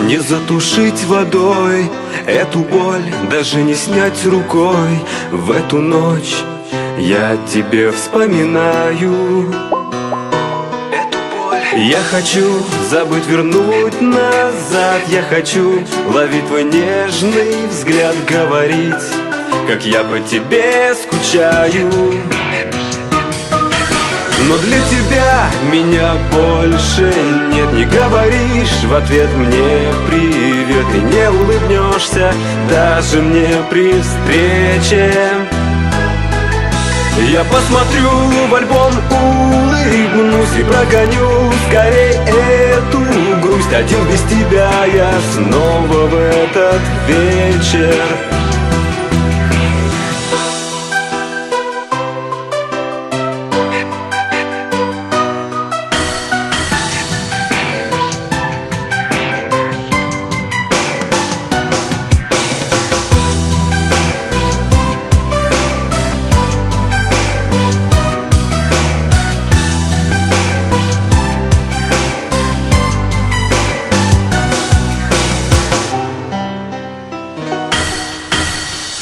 не затушить водой, эту боль даже не снять рукой. В эту ночь я тебе вспоминаю. Я хочу забыть, вернуть назад. Я хочу ловить твой нежный взгляд, говорить, как я по тебе скучаю. Но для тебя меня больше нет. Не говоришь в ответ мне привет, и не улыбнешься даже мне при встрече. Я посмотрю в альбом, улыбнусь и прогоню скорей эту грусть. Один без тебя я снова в этот вечер.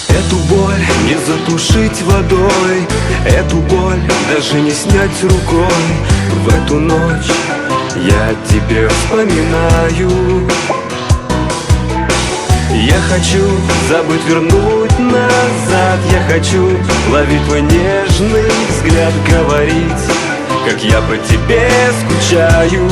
Эту боль не затушить водой, эту боль даже не снять рукой. В эту ночь я тебе вспоминаю. Я хочу забыть, вернуть назад. Я хочу ловить твой нежный взгляд, говорить, как я по тебе скучаю.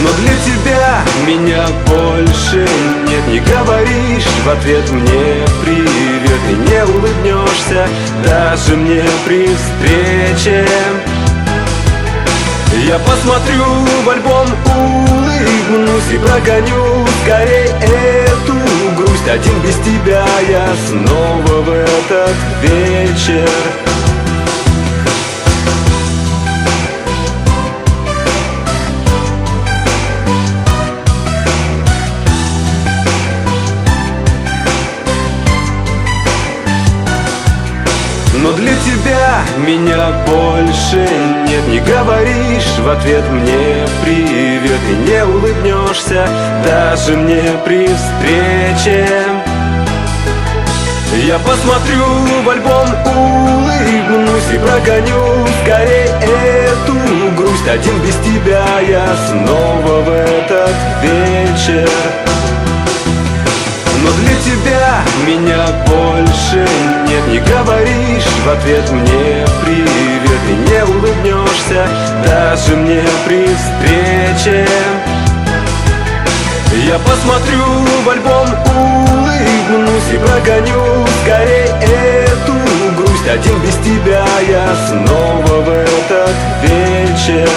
Но для тебя меня больше нет. Не говоришь в ответ мне привет, и не улыбнешься даже мне при встрече. Я посмотрю в альбом, улыбнусь и прогоню скорей эту грусть. Один без тебя я снова в этот вечер. Но для тебя меня больше нет. Не говоришь в ответ мне привет, и не улыбнешься даже мне при встрече. Я посмотрю в альбом, улыбнусь и прогоню скорей эту грусть. Один без тебя я снова в этот вечер. Но для тебя меня больше нет. Не говоришь в ответ мне привет, и не улыбнешься даже мне при встрече. Я посмотрю в альбом, улыбнусь и прогоню скорей эту грусть. Один без тебя я снова в этот вечер.